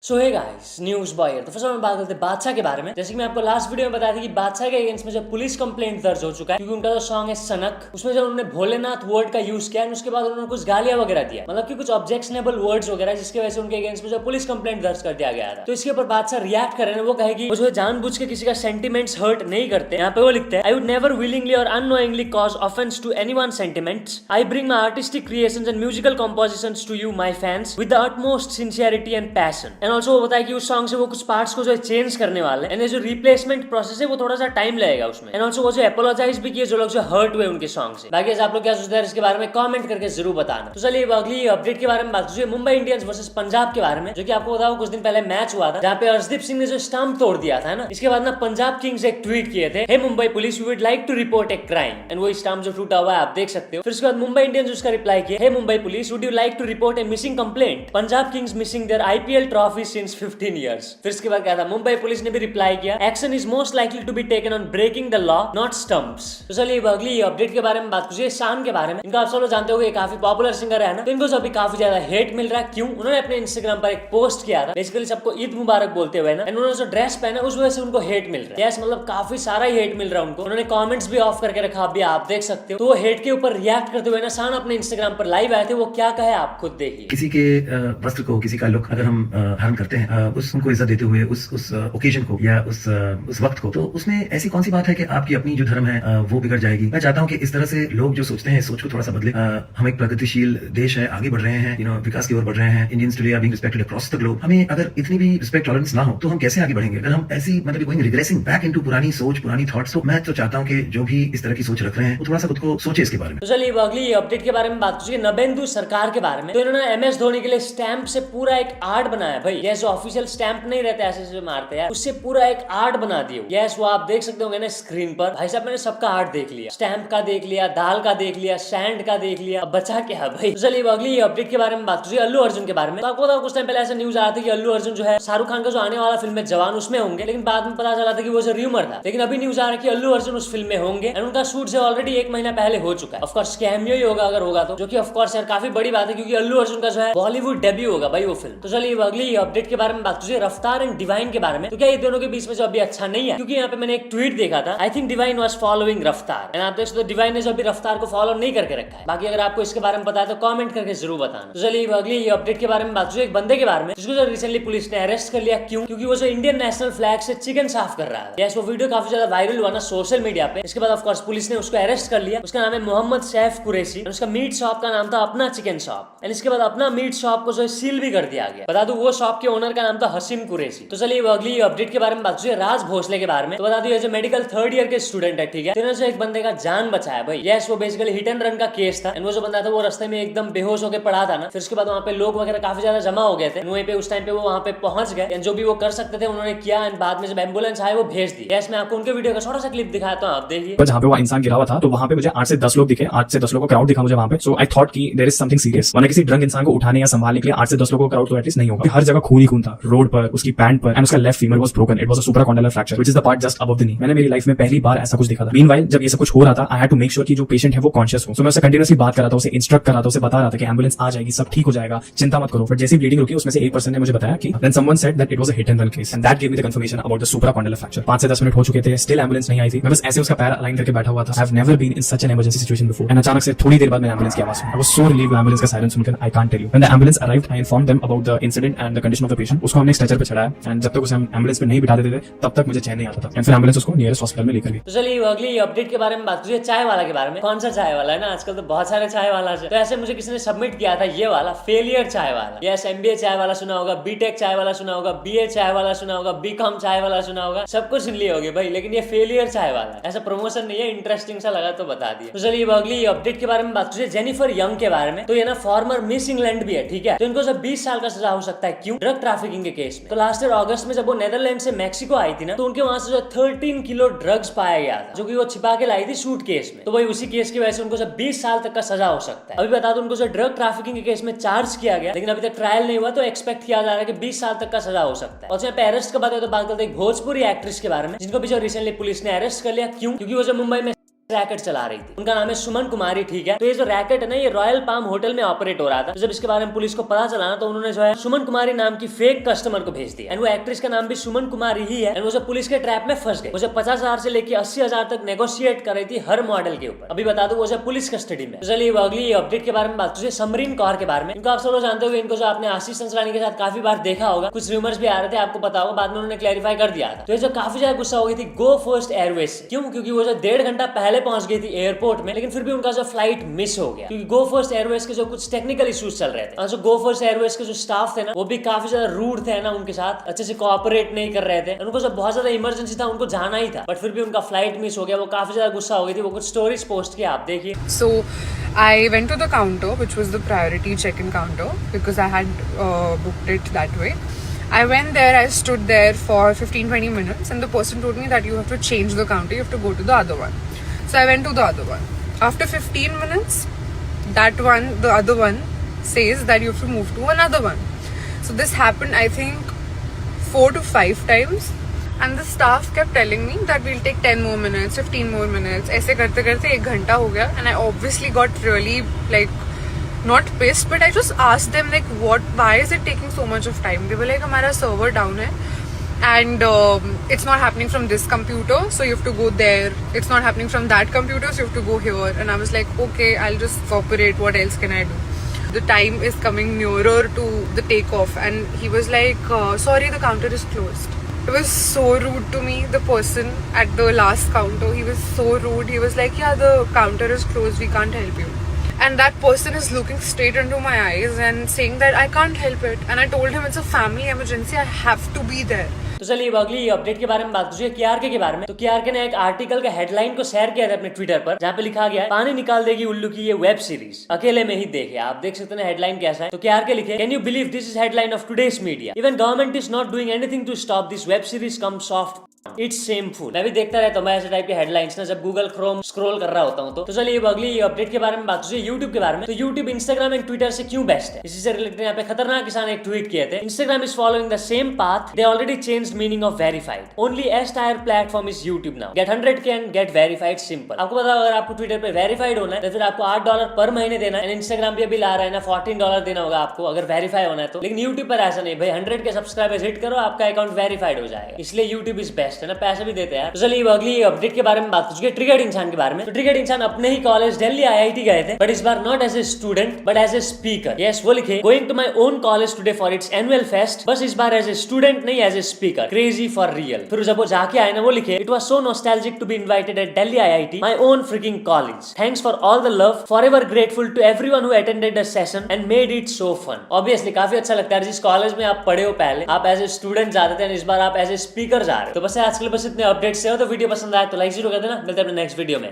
सो hey guys, news boy है। तो first हम बात करते हैं बादशाह के बारे में। जैसे कि मैं आपको लास्ट वीडियो में बताया था कि बादशाह के अगेंस्ट में जब पुलिस कंप्लेंट दर्ज हो चुका है क्योंकि उनका जो सॉन्ग है सनक, उसमें जब उन्होंने भोलेनाथ वर्ड का यूज किया उसके बाद उन्होंने कुछ गालियां वगैरह दिया, मतलब कि कुछ ऑब्जेक्शनेबल वर्ड्स वगैरह, जिसकी वजह से उनके अगेंस्ट में जो पुलिस कंप्लेंट दर्ज कर दिया गया था। तो इसके ऊपर बादशाह रिएक्ट कर रहे हैं। वो कहे कि वो जो जानबूझ के किसी का सेंटिमेंट्स हर्ट नहीं करते। यहाँ पे वो लिखते हैं, I would never willingly or unknowingly cause offence to anyone sentiments. I bring my artistic creations and musical compositions to you my fans with the utmost sincerity and passion. And also वो बताया कि उस song से वो कुछ parts को जो है चेंज करने वाले हैं, जो रिप्लेसमेंट प्रोसेस है वो थोड़ा सा टाइम लगेगा उसमें। एंड ऑल्सो वो जो अपोलोजाइज भी किए जो लोग जो हर्ट हुए उनके सॉन्ग से। बाकी आप लोग क्या सोचते हैं इसके बारे में कमेंट करके जरूर बताना। तो चलिए अगली अपडेट के बारे में बात कीजिए, मुंबई इंडियंस वर्सेस पंजाब के बारे में, जो कि आपको बताओ कुछ दिन पहले मैच हुआ था जहाँ पे अर्शदीप सिंह ने जो स्टंप तोड़ दिया था ना, इसके बाद ना पंजाब किंग्स एक ट्वीट किए थे, hey Mumbai police, we would like to report a crime. And वो स्टंप जो टूटा हुआ है आप देख सकते हो। फिर उसके बाद मुंबई इंडियंस उसका रिप्लाई किया, hey Mumbai police, would you like to report a missing complaint, Punjab kings missing their IPL trophy since 15 years. फिर इसके बाद क्या था, मुंबई पुलिस ने भी रिप्लाई किया, action is most likely to be taken on breaking the law not stunts. तो चलिए अगली अपडेट के बारे में बात कीजिए, शान के बारे में। इनका आप सब लोग जानते होंगे काफी पॉपुलर सिंगर है ना, तो इनको अभी काफी ज्यादा हेट मिल रहा है। क्यों? उन्होंने अपने इंस्टाग्राम पर एक पोस्ट किया था बेसिकली सबको ईद मुबारक बोलते हुए ना, उन्होंने जो ड्रेस पहना उस वजह से उनको हेट मिल रहा है। यस, मतलब काफी सारा हेट मिल रहा है उनको। उन्होंने कमेंट्स भी ऑफ करके रखा, अभी आप देख सकते हो। तो वो हेट के ऊपर रिएक्ट करते हुए ना शान अपने इंस्टाग्राम पर लाइव आए थे। वो क्या कहे आप खुद देखिए। किसी के वस्त्र को, किसी का लुक अगर हम धारण करते हैं उसको इज्जत देते हुए उस ओकेजन को या उस वक्त को, तो उसमें ऐसी कौन सी बात है कि आपकी अपनी जो धर्म है वो बिगड़ जाएगी। मैं चाहता हूँ कि इस तरह से लोग जो सोचते हैं सोच को थोड़ा सा बदले। हम एक प्रगतिशील देश है, आगे बढ़ रहे हैं, विकास की ओर बढ़ रहे हैं। Indians today are being respected across the globe. हमें अगर इतनी भी रिस्पेक्ट टॉलरेंस ना हो तो हम कैसे आगे बढ़ेंगे? अगर हम ऐसी मतलब गोइंग रिग्रेसिंग बैक इनटू पुरानी सोच, पुरानी थॉट्स, तो मैं तो चाहता हूँ कि जो भी इस तरह की सोच रख रहे हैं वो थोड़ा सा खुद को सोचे इसके बारे में। तो चलिए अगली अपडेट के बारे में बात कीजिए, नबेंदु सरकार के बारे में। तो इन्होंने एमएस धोनी के लिए स्टैंप से पूरा एक आर्ट बनाया भाई। ये जो ऑफिशियल स्टैंप नहीं रहते ऐसे मारते हैं, उससे पूरा एक आर्ट बना दिया। यस, वो आप देख सकते होंगे ना स्क्रीन पर। भाई साहब मैंने सबका आर्ट देख लिया, स्टैंप का देख लिया, दाल का देख लिया, सैंड का देख लिया, अब बचा क्या है भाई। तो चलिए अगली अपडेट के बारे में बात कीजिए, अल्लू अर्जुन के बारे में। तो आपको कुछ टाइम पहले ऐसा न्यूज आया था कि अल्लू अर्जुन जो है शाहरुख खान का जो आने वाला फिल्म है जवान उसमें होंगे, लेकिन बाद में पता चला था कि वो जो र्यूमर था। लेकिन अभी न्यूज आ रहा है कि अल्लू अर्जुन उस फिल्म में होंगे एंड उनका शूट जो ऑलरेडी 1 महीना पहले हो चुका है। ऑफ कोर्स कैमियो ही होगा अगर होगा तो, जो कि ऑफ कोर्स यार काफी बड़ी बात है क्योंकि अल्लू अर्जुन का जो है बॉलीवुड डेब्यू होगा भाई वो फिल्म। तो चलिए अगली अपडेट के बारे में बात कीजिए, रफ्तार एंड डिवाइन के बारे में। तो क्या ये दोनों के बीच में जो अभी अच्छा नहीं है, क्योंकि यहाँ पे मैंने एक ट्वीट देखा था, I think divine was following रफ्तार एंड आप देख सकते हो डिवाइन ने जो अभी रफ्तार को फॉलो नहीं करके रखा है। बाकी अगर आपको इसके बारे में पता है तो कमेंट करके जरूर बताना। तो चलिए अगली अपडेट के बारे में बात कीजिए, एक बंदे के बारे में जिसको जो रिसेंटली पुलिस ने अरेस्ट कर लिया। क्यों? क्योंकि वो जो इंडियन नेशनल फ्लैग से चिकन साफ कर रहा है। यस, वो वीडियो काफी ज्यादा वायरल हुआ ना सोशल मीडिया पे। इसके बाद ऑफ कोर्स पुलिस ने उसको अरेस्ट कर लिया। उसका नाम है मोहम्मद सैफ कुरैशी। उसका मीट शॉप का नाम था अपना चिकन शॉप एंड इसके बाद अपना मीट शॉप को जो है सील भी कर दिया गया। बता दूं वो शॉप के ओनर का नाम था हसीम कुरैशी। तो चलिए अगली अपडेट के बारे में बात कीजिए, राज भोसले के बारे में। तो बता दूं ये जो मेडिकल 3rd ईयर के स्टूडेंट है, ठीक है, इन्होंने जो एक बंदे का जान बचाया भाई। यस, वो बेसिकली हिट एंड रन का केस था एंड वो जो बंदा था वो रास्ते में एकदम बेहोश होकर पड़ा था ना। फिर उसके बाद वहाँ पे लोग वगैरह काफी ज्यादा जमा हो गए थे। वहीं पे उस टाइम पे वो वहाँ पे पहुंच गए, जो भी वो कर सकते थे उन्होंने किया एंड बाद में जब एम्बुलेंस आए वो भेज दी। यस, मैं आपको उनके वीडियो का छोटा सा क्लिप दिखाता हूँ, आप देखिए। जहाँ पे वो इंसान गिरा हुआ था तो वहाँ पे मुझे 8 से 10 लोग दिखे, 8 से 10 लोगों का क्राउड दिखा मुझे वहाँ पे। सो आई थॉट कि देयर इज समथिंग सीरियस, वरना किसी ड्रंक इंसान को उठाने या संभालने के लिए 8 से 10 लोगों का क्राउड तो एटलीस्ट नहीं होगा। हर जगह खून ही खून था, रोड पर, उसकी पैंट पर एंड उसका left femur was broken. It was a supracondylar fracture which is the part just above the knee. मैंने मेरी लाइफ में पहली बार ऐसा कुछ देखा था। मीनवाइल जब ये सब कुछ हो रहा था I had to make sure कि जो पेशेंट है वो कॉन्शियस हो। सो मैं उससे कंटिन्यूअसली बात कर रहा था, उसे इंस्ट्रक्ट कर रहा था, उसे बता रहा था कि एम्बुलेंस आ जाएगी, सब ठीक हो जाएगा, चिंता मत करो। बट जैसे ब्लीडिंग रुकी उसमें से एक पर्सन ने मुझे बताया कि then someone said that it was a hit and run case and that give me the confirmation about the supracondylar fracture. 5 से 10 मिनट हो चुके थे, स्टिल एम्बुलेंस नहीं आई थी। मैं बस ऐसे उसका पैर अलाइन करके बैठा हुआ था। I have never been in such an emergency situation before and अचानक से थोड़ी देर बाद मैंने एम्बुलेंस की आवाज सुनी। I was so relieved ambulance का सायरन सुनकर। I can't tell you. When the ambulance arrived I informed them about the incident and the condition of the patient. उसको हमने स्ट्रेचर पे चढ़ाया एंड जब तक उसे हम एम्बुलेंस पे नहीं बिठा देते थे तब तक मुझे चैन नहीं आता था एंड फिर एम्बुलेंस उसको नियरेस्ट हॉस्पिटल में लेकर गई। तो चलिए अगली अपडेट के बारे में बात कीजिए, चाय वाला के बारे में। कौन सा चाय वाला है ना, आजकल तो बहुत सारे चाय वाला है। तो ऐसे मुझे किसी ने सबमिट किया था ये वाला फेलियर चाय वाला। यस, एमबीए चाय वाला सुना होगा, बीटेक चाय वाला सुना होगा, बीए चाय वाला सुना होगा, बीकॉम चाय वाला सुना होगा, सब कुछ सुन लिए होगे भाई। लेकिन ये फेलियर चाय वाला, ऐसा प्रमोशन नहीं है, इंटरेस्टिंग सा लगा तो बता दिया। तो चलिए अगली अपडेट के बारे में बात कीजिए, जेनिफर यंग के बारे में। तो ये ना फॉर्मर मिस इंग्लैंड भी है, ठीक है। तो इनको जब 20 साल का सजा हो सकता है। क्यों? ड्रग ट्रैफिकिंग के केस में। तो लास्ट ईयर अगस्त में जब वो नेदरलैंड से मैक्सिको आई थी ना, तो उनके वहां से जो 13 किलो ड्रग्स पाया गया था, जो कि वो छिपा के लाई थी सूट केस में। तो वही उसी केस की वजह से उनको 20 साल तक का सजा हो सकता है। अभी बता दो उनको जो ड्रग ट्रैफिकिंग के केस में चार्ज किया गया, लेकिन अभी तक ट्रायल नहीं हुआ, तो एक्सपेक्ट किया जा रहा है कि 20 साल तक का सजा हो सकता है। और यहाँ पे अरेस्ट के बाद तो बात करते हैं भोजपुरी एक्ट्रेस के बारे में, जिनको भी जो रिसेंटली पुलिस ने अरेस्ट कर लिया। क्यों? क्योंकि वो जो मुंबई में रैकेट चला रही थी। उनका नाम है सुमन कुमारी, ठीक है। तो ये जो रैकेट है ना, ये रॉयल पाम होटल में ऑपरेट हो रहा था। तो जब इसके बारे में पुलिस को पता चला ना, तो उन्होंने जो है सुमन कुमारी नाम की फेक कस्टमर को भेज दिया। एंड वो एक्ट्रेस का नाम भी सुमन कुमारी ही है। एंड वो जब पुलिस के ट्रैप में फंस गए, वो जब 50,000 से लेकर 80,000 तक नेगोशिएट कर रही थी हर मॉडल के ऊपर। अभी बता दो वो जब पुलिस कस्टडी में। तो चलिए अगली अपडेट के बारे में बात करें, समरीन कौर के बारे में। इनको आप सब लोग जानते हो, इनको जो आपने आशीष संसरानी के साथ काफी बार देखा होगा, कुछ रूमर्स भी आ रहे थे, आपको पता होगा, बाद में उन्होंने क्लैरिफाई कर दिया था। तो ये जो काफी ज्यादा गुस्सा हो गई थी गो फर्स्ट एयरवेज से। क्यों? क्योंकि वो जो 1.5 घंटा पहले पहुंच गई थी एयरपोर्ट में, लेकिन फिर भी उनका जो फ्लाइट मिस हो गया, क्योंकि गो फर्स्ट एयरवेज के जो कुछ टेक्निकल इश्यूज चल रहे थे। और जो गो फर्स्ट एयरवेज के जो स्टाफ थे ना, वो भी काफी ज्यादा रूड थे ना, उनके साथ अच्छे से कोऑपरेट नहीं कर रहे थे। उनको जब बहुत ज्यादा इमरजेंसी था, उनको जाना ही था, बट फिर भी उनका फ्लाइट मिस हो गया। वो काफी ज्यादा गुस्सा हो गई थी। वो कुछ स्टोरीज पोस्ट किया, आप देखिए। So I went to the counter, which was the priority check-in counter, because I had booked it that way. I went there, I stood there for 15-20 minutes, and the person told me that you have to change the counter, you have to go to the other one. So I went to the other one. After 15 minutes, the other one says that you have to move to another one. So this happened, I think, 4 to 5 times. And the staff kept telling me that we'll take 10 more minutes, 15 more minutes. ऐसे करते करते 1 घंटा हो गया, and I obviously got really like not pissed, but I just asked them like, why is it taking so much of time? They were like, हमारा server down है, and it's not happening from this computer, so you have to go there. It's not happening from that computer, so you have to go here. And I was like, okay, I'll just cooperate. What else can I do? The time is coming nearer to the takeoff, and he was like, sorry, the counter is closed. It was so rude to me, the person at the last counter. He was so rude. He was like, yeah, the counter is closed, we can't help you. And that person is looking straight into my eyes and saying that I can't help it. And I told him it's a family emergency, I have to be there. तो चलिए अगली update के बारे में बात करें, केआरके के बारे में। तो केआरके ने एक आर्टिकल का हेडलाइन को शेयर किया था अपने ट्विटर पर, जहाँ पे लिखा गया है, पानी निकाल देगी उल्लू की ये वेब सीरीज, अकेले में ही देखे। आप देख सकते हैं हेडलाइन कैसा है। तो केआरके लिखे, can you believe this is headline of today's media, even government is not doing anything to stop this web series cum soft, it's shameful. मैं भी देखता रहता हूँ मैं ऐसे टाइप के हेडलाइंस ना, जब गूगल क्रोम स्क्रॉल कर रहा होता हूँ। तो चलिए अगली अपडेट के बारे में बात करें, यूट्यूब के बारे में। तो यूट्यूब इंस्टाग्राम एंड ट्विटर से क्यों बेस्ट है, इसी से रिलेटेड यहाँ पे खतरनाक किसान एक ट्वीट किए थे। Instagram is following the same path, they already changed meaning of verified, only S tier platform is YouTube now, get 100K and get verified, simple. आपको पता, अगर आपको ट्विटर पे वेरीफाइड होना है तो फिर आपको $8 पर महीने देना है। इंस्टाग्राम भी अभी ला रहा है ना, $14 देना होगा आपको अगर वेरीफाई होना है तो। लेकिन यूट्यूब पर ऐसा नहीं भाई, 100K सब्सक्राइबर्स हिट करो, आपका अकाउंट वेरीफाइड हो जाएगा। इसलिए यूट्यूब इज बेस्ट है ना, पैसे भी देते हैं। तो चलिए अगली अपडेट के बारे में बात करेंगे, ट्रिगर्ड इंसान के बारे में। तो ट्रिगर्ड इंसान अपने ही कॉलेज दिल्ली IIT गए थे, बट इस बार not as a student but as a speaker. Yes, वो लिखे, going to my own college today for its annual fest, बस इस बार एज ए स्टूडेंट नहीं, as a speaker, crazy for real. फिर जब वो जाके आए ना, वो लिखे, it was so nostalgic to be invited at Delhi IIT, my own freaking college, thanks for all the love, forever grateful to everyone who attended the session and made it so fun. Obviously काफी अच्छा लगता है जिस college में आप पढ़े हो पहले, आप एज ए स्टूडेंट जाते थे, इस बार आप एज ए स्पीकर जा रहे हो। तो बस आजकल बस इतने अपडेट्स है। तो वीडियो पसंद आए तो लाइक जरूर कर देना। मिलते हैं अपने नेक्स्ट वीडियो में।